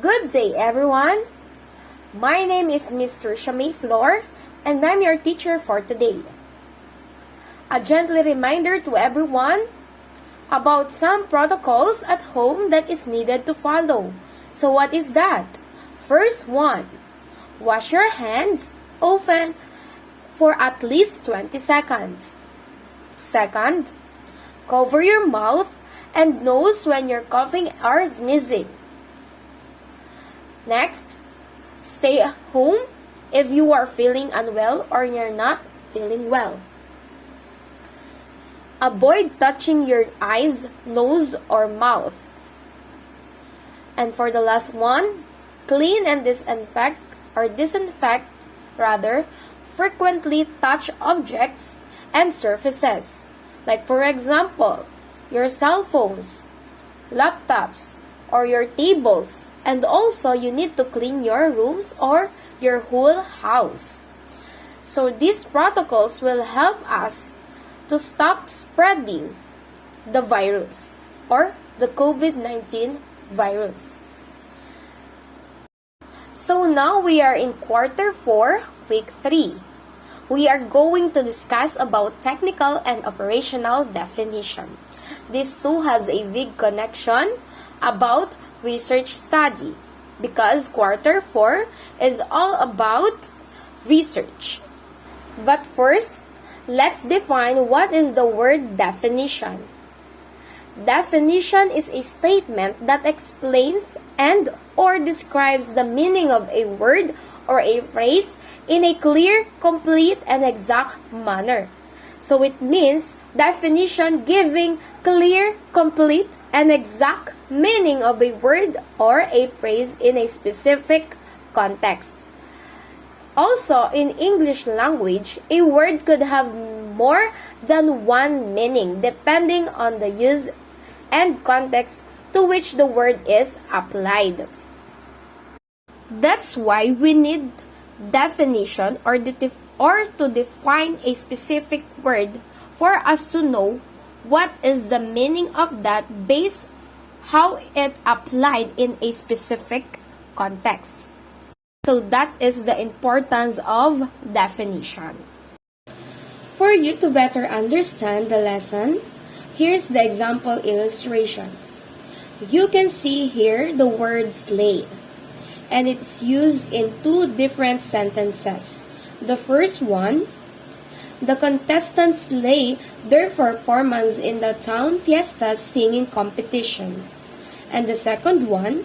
Good day, everyone. My name is Mr. Shamay Flor, and I'm your teacher for today. A gentle reminder to everyone about some protocols at home that is needed to follow. So what is that? First one, wash your hands often for at least 20 seconds. Second, cover your mouth and nose when you're coughing or sneezing. Next, stay at home if you are feeling unwell or you're not feeling well. Avoid touching your eyes, nose, or mouth. And for the last one, clean and disinfect frequently touch objects and surfaces. Like for example, your cell phones, laptops, or your tables. And also, you need to clean your rooms or your whole house. So these protocols will help us to stop spreading the virus or the COVID-19 virus. So now we are in quarter 4, week 3. We are going to discuss about technical and operational definition. These two has a big connection about research study because quarter 4 is all about research. But first, let's define what is the word definition. Definition is a statement that explains and or describes the meaning of a word or a phrase in a clear, complete, and exact manner. So it means definition giving clear, complete, and exact meaning of a word or a phrase in a specific context. Also, in English language, a word could have more than one meaning depending on the use and context to which the word is applied. That's why we need definition or to define a specific word for us to know what is the meaning of that based how it applied in a specific context. So that is the importance of definition. For you to better understand the lesson, here's the example illustration. You can see here the word sleigh, and it's used in two different sentences. The first one, the contestants slay their performance in the town fiesta singing competition. And the second one,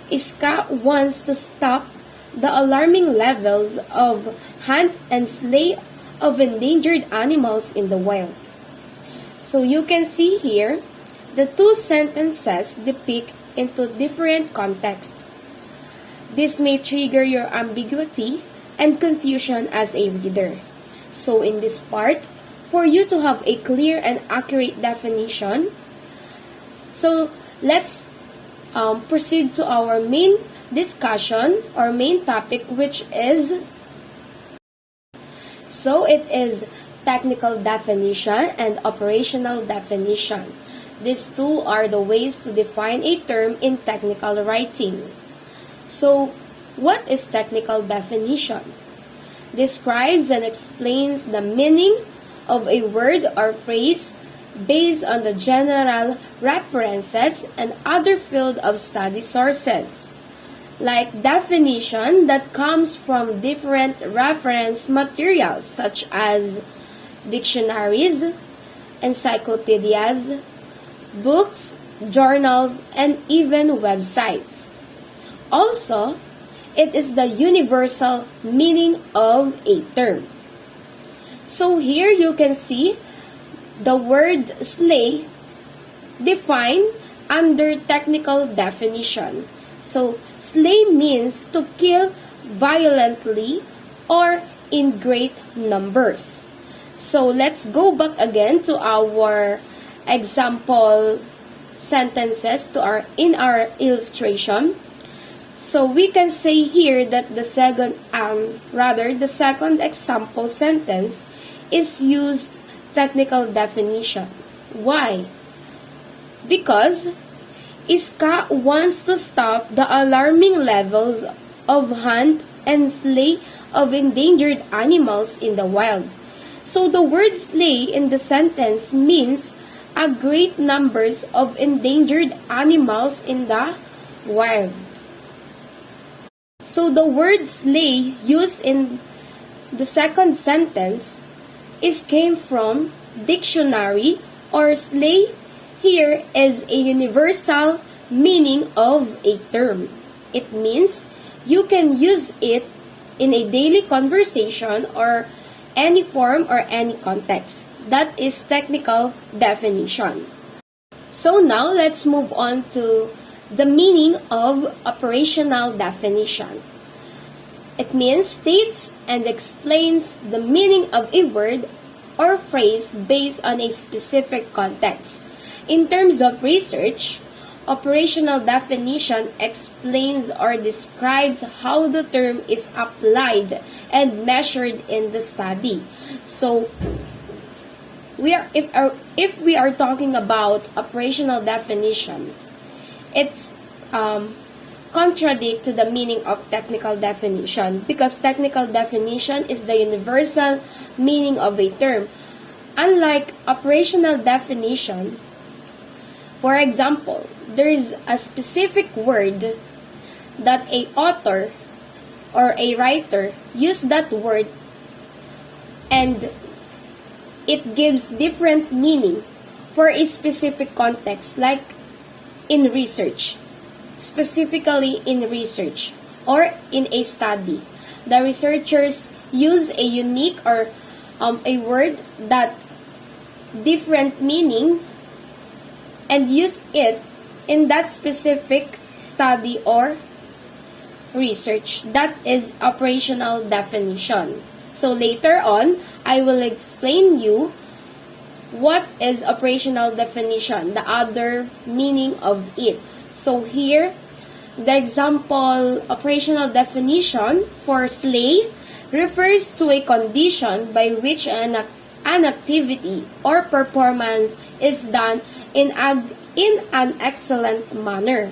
Iska wants to stop the alarming levels of hunt and slay of endangered animals in the wild. So you can see here, the two sentences depict into different contexts. This may trigger your ambiguity and confusion as a reader. So in this part, for you to have a clear and accurate definition, so let's proceed to our main discussion or main topic, which is, so it is technical definition and operational definition. These two are the ways to define a term in technical writing. So, what is technical definition? Describes and explains the meaning of a word or phrase based on the general references and other field of study sources, like definition that comes from different reference materials such as dictionaries, encyclopedias, books, journals, and even websites. Also, it is the universal meaning of a term. So here you can see the word slay defined under technical definition. So slay means to kill violently or in great numbers. So let's go back again to our example sentences in our illustration. So we can say here that the second example sentence is used technical definition. Why? Because ISCA wants to stop the alarming levels of hunt and slay of endangered animals in the wild. So the word slay in the sentence means a great numbers of endangered animals in the wild. So the word slay used in the second sentence came from dictionary, or slay here is a universal meaning of a term. It means you can use it in a daily conversation or any form or any context. That is technical definition. So now let's move on to the meaning of operational definition. It means states and explains the meaning of a word or phrase based on a specific context. In terms of research, operational definition explains or describes how the term is applied and measured in the study. So, if we are talking about operational definition, it's contradict to the meaning of technical definition, because technical definition is the universal meaning of a term. Unlike operational definition, for example, there is a specific word that a author or a writer use that word and it gives different meaning for a specific context, like in research. Specifically in research or in a study, the researchers use a unique or a word that different meaning and use it in that specific study or research. That is operational definition. So later on, I will explain you what is operational definition, the other meaning of it. So here, the example operational definition for slay refers to a condition by which an activity or performance is done in an excellent manner.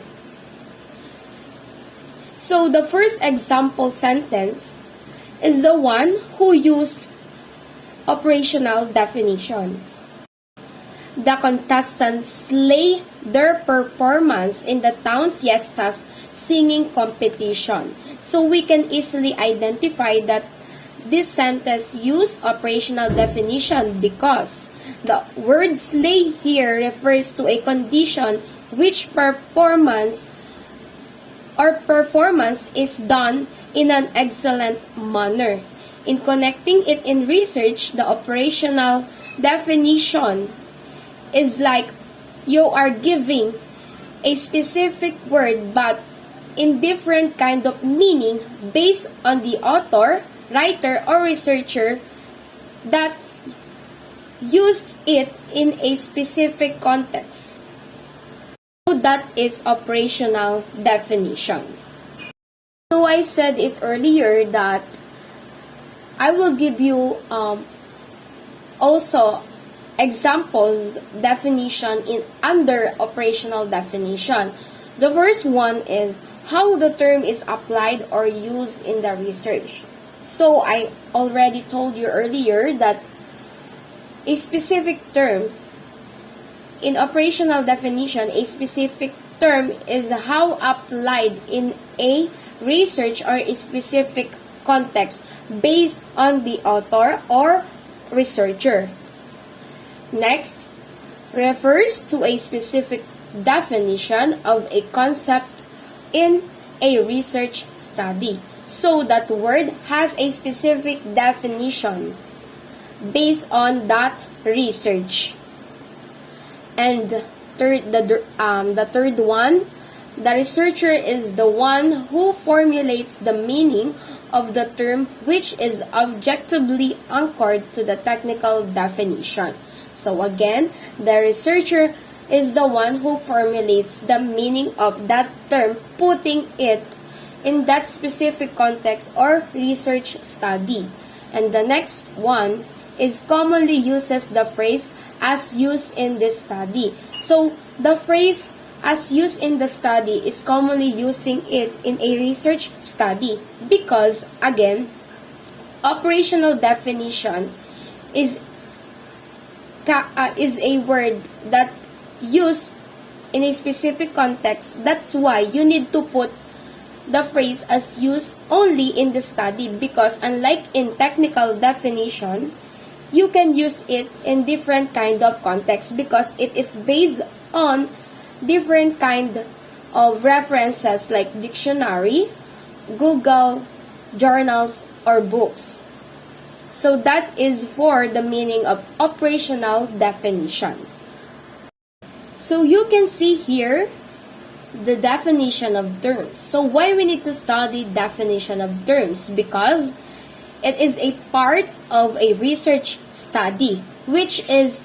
So the first example sentence is the one who used operational definition. The contestants slay their performance in the town fiesta's singing competition. So we can easily identify that this sentence use operational definition because the word slay here refers to a condition which performance is done in an excellent manner. In connecting it in research, the operational definition is like you are giving a specific word but in different kind of meaning based on the author, writer, or researcher that used it in a specific context. So that is operational definition. So I said it earlier that I will give you also examples definition in under operational definition. The first one is how the term is applied or used in the research. So I already told you earlier that a specific term in operational definition, a specific term is how applied in a research or a specific context based on the author or researcher. Next, refers to a specific definition of a concept in a research study. So that word has a specific definition based on that research. And the third one, the researcher is the one who formulates the meaning of the term which is objectively anchored to the technical definition. So again, the researcher is the one who formulates the meaning of that term, putting it in that specific context or research study. And the next one is commonly uses the phrase as used in this study. So the phrase as used in the study is commonly using it in a research study because, again, operational definition is a word that used in a specific context. That's why you need to put the phrase as used only in the study, because unlike in technical definition, you can use it in different kind of context because it is based on different kind of references like dictionary, Google, journals, or books. So that is for the meaning of operational definition. So you can see here the definition of terms. So why we need to study definition of terms? Because it is a part of a research study, which is,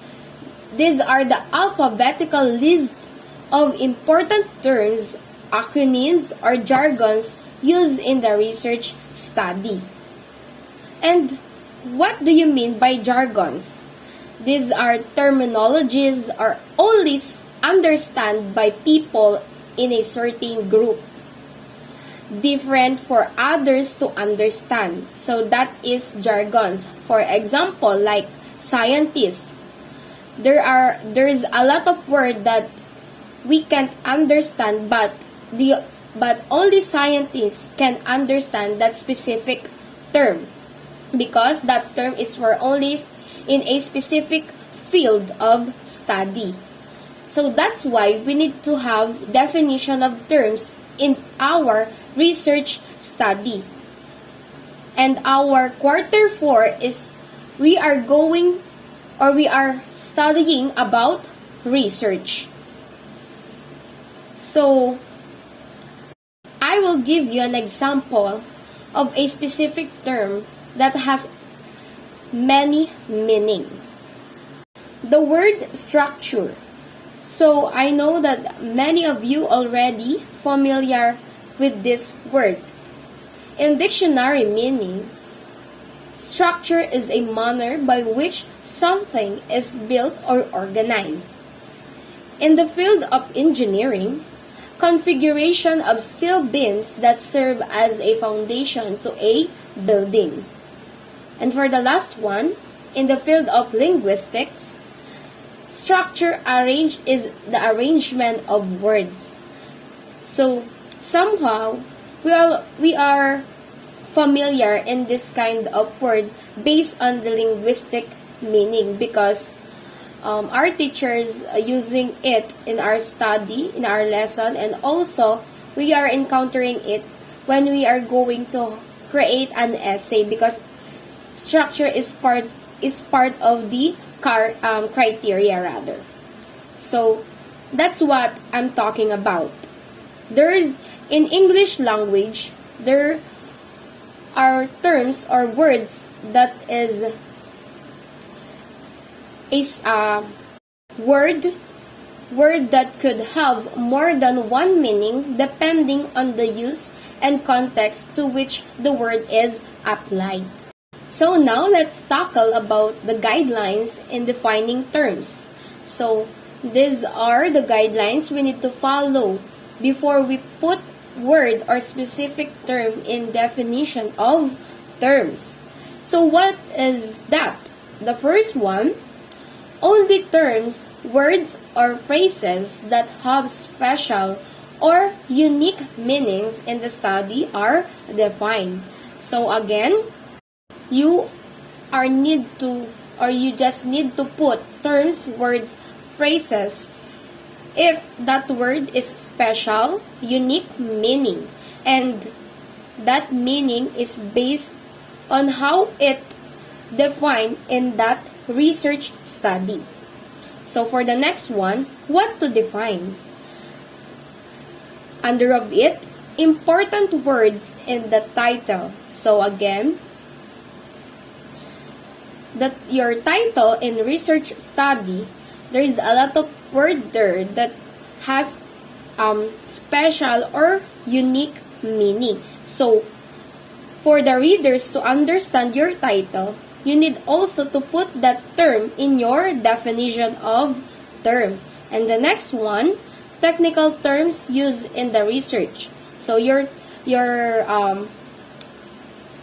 these are the alphabetical list of important terms, acronyms, or jargons used in the research study. And what do you mean by jargons? These are terminologies are only understood by people in a certain group, different for others to understand. So that is jargons. For example, like scientists, there's a lot of word that we can't understand, but only scientists can understand that specific term, because that term is for only in a specific field of study. So that's why we need to have definition of terms in our research study. And our quarter 4 is we are studying about research. So I will give you an example of a specific term that has many meaning. The word structure. So I know that many of you already familiar with this word. In dictionary meaning, structure is a manner by which something is built or organized. In the field of engineering, configuration of steel beams that serve as a foundation to a building. And for the last one, in the field of linguistics, structure is the arrangement of words. So somehow we are familiar in this kind of word based on the linguistic meaning, because our teachers are using it in our study, in our lesson, and also we are encountering it when we are going to create an essay, because structure is part of the criteria rather. So that's what I'm talking about. There's in English language, there are terms or words that is a word that could have more than one meaning depending on the use and context to which the word is applied. So now let's tackle about the guidelines in defining terms. So these are the guidelines we need to follow before we put word or specific term in definition of terms. So what is that? The first one, only terms, words, or phrases that have special or unique meanings in the study are defined. So again, you just need to put terms, words, phrases if that word is special, unique meaning, and that meaning is based on how it defined in that research study. So for the next one, what to define? Under of it, important words in the title. So again, that your title in research study, there is a lot of word there that has special or unique meaning. So for the readers to understand your title, you need also to put that term in your definition of term. And the next one, technical terms used in the research. So your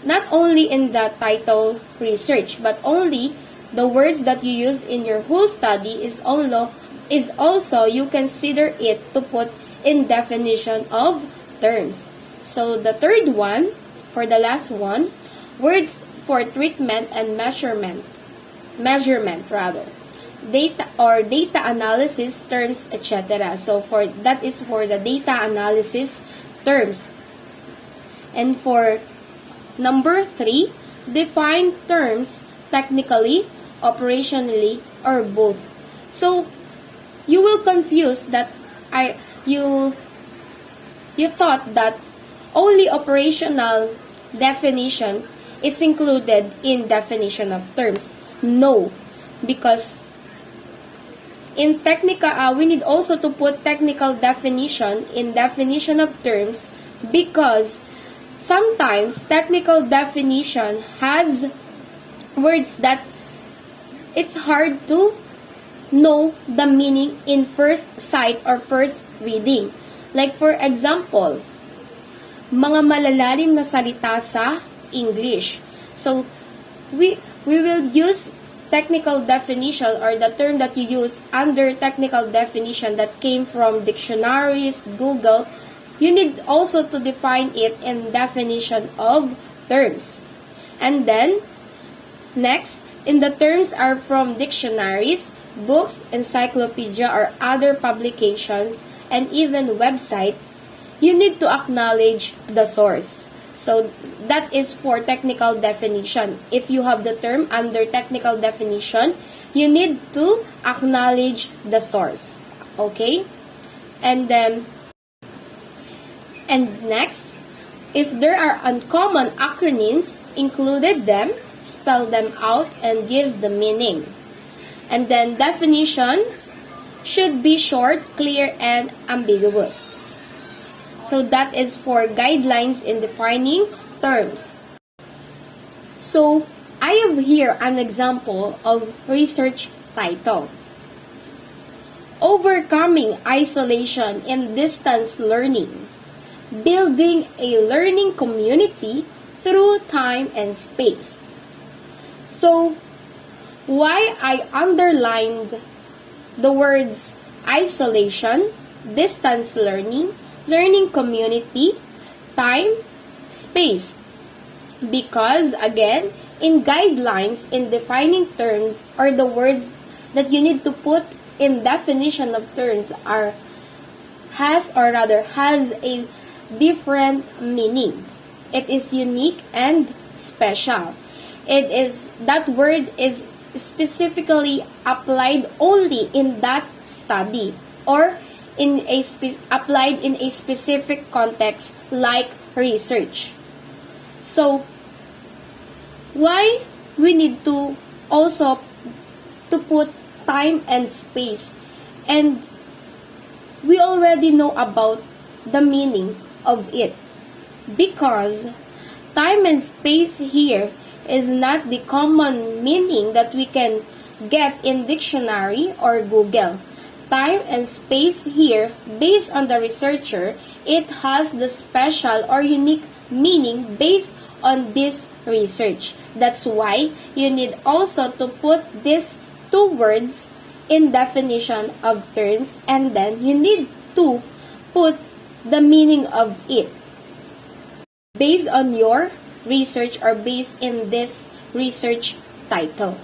not only in the title research, but only the words that you use in your whole study is also you consider it to put in definition of terms. So the third one, for the last one, words for treatment and measurement rather. Data analysis terms, etc. So that is for the data analysis terms. And for number 3, define terms technically, operationally, or both. So you will confuse that you thought that only operational definition is included in definition of terms. No, because in technical, we need also to put technical definition in definition of terms, because sometimes technical definition has words that it's hard to know the meaning in first sight or first reading. Like for example, mga malalalim na salita sa English. So we will use technical definition, or the term that you use under technical definition that came from dictionaries, Google. You need also to define it in definition of terms. And then next, in the terms are from dictionaries, books, encyclopedia, or other publications, and even websites, you need to acknowledge the source. So that is for technical definition. If you have the term under technical definition, you need to acknowledge the source. Okay? And next, if there are uncommon acronyms, included them, spell them out, and give the meaning. And then definitions should be short, clear, and ambiguous. So that is for guidelines in defining terms. So I have here an example of research title. Overcoming isolation in distance learning. Building a learning community through time and space. So why I underlined the words isolation, distance learning, learning community, time, space? Because again, in guidelines, in defining terms, or the words that you need to put in definition of terms has a different meaning. It is unique and special. That word is specifically applied only in that study, or applied in a specific context like research. So why we need to also to put time and space? And we already know about the meaning of it, because time and space here is not the common meaning that we can get in dictionary or Google. Time and space here, based on the researcher, it has the special or unique meaning based on this research. That's why you need also to put these two words in definition of terms, and then you need to put the meaning of it based on your research or based in this research title.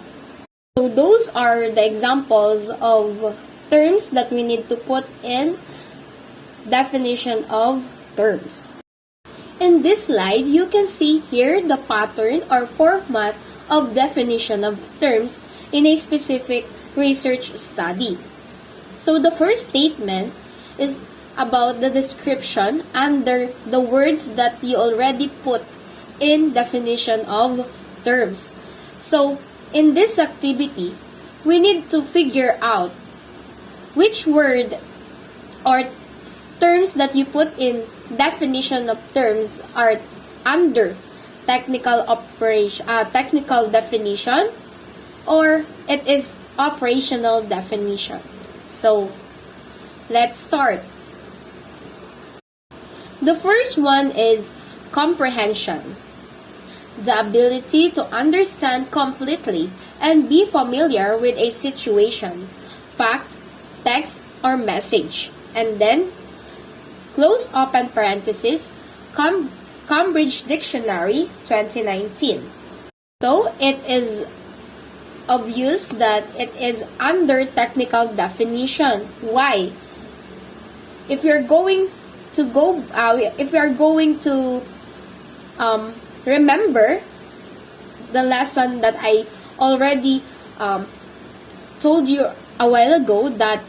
So those are the examples of terms that we need to put in definition of terms. In this slide, you can see here the pattern or format of definition of terms in a specific research study. So the first statement is about the description under the words that you already put in definition of terms. So in this activity, we need to figure out which word or terms that you put in definition of terms are under technical definition, or it is operational definition. So Let's start. The first one is comprehension. The ability to understand completely and be familiar with a situation, fact, text, or message. And then, close open parenthesis, Cambridge Dictionary 2019. So, it is obvious that it is under technical definition. Why? If you're going to remember the lesson that I already told you a while ago, that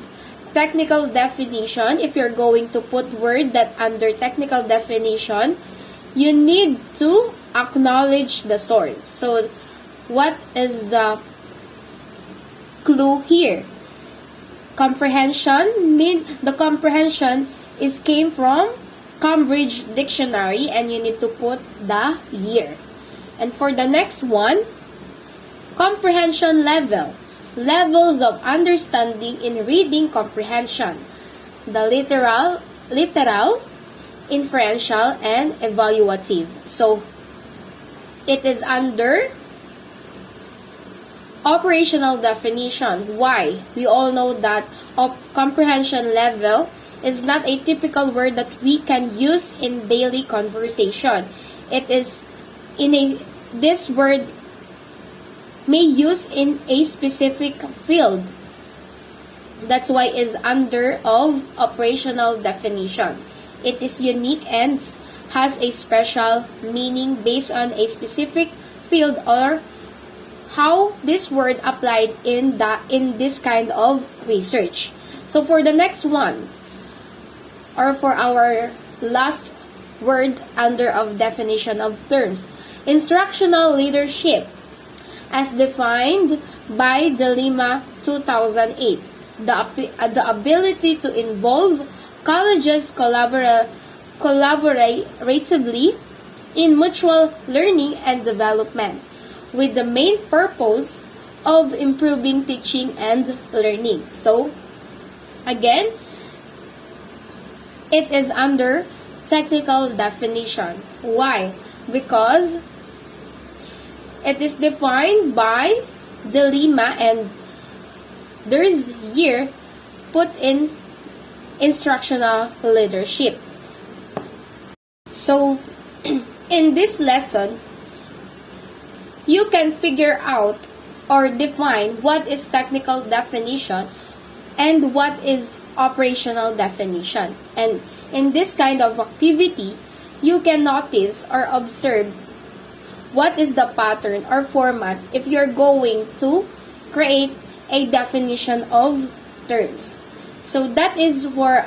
technical definition, if you're going to put word that under technical definition, you need to acknowledge the source. So, what is the clue here? Comprehension, the comprehension came from Cambridge Dictionary, and you need to put the year. And for the next one, comprehension level. Levels of understanding in reading comprehension. The literal, inferential, and evaluative. So, it is under operational definition. Why? We all know that comprehension level is not a typical word that we can use in daily conversation. It is this word may use in a specific field. That's why it is under of operational definition. It is unique and has a special meaning based on a specific field or how this word applied in this kind of research. So for the next one, or for our last word under of definition of terms, instructional leadership, as defined by De Lima 2008, the ability to involve colleges collaboratively in mutual learning and development, with the main purpose of improving teaching and learning. So, again, it is under technical definition. Why? Because it is defined by De Lima, and there's year put in instructional leadership. So, in this lesson, you can figure out or define what is technical definition and what is operational definition. And in this kind of activity, you can notice or observe what is the pattern or format if you're going to create a definition of terms. So that is for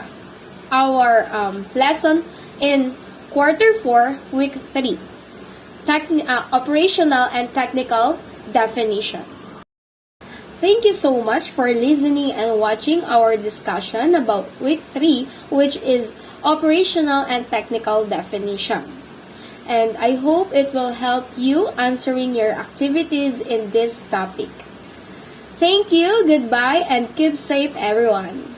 our lesson in quarter 4, week 3. Operational and technical definition. Thank you so much for listening and watching our discussion about week 3, which is operational and technical definition. And I hope it will help you answering your activities in this topic. Thank you, goodbye, and keep safe everyone.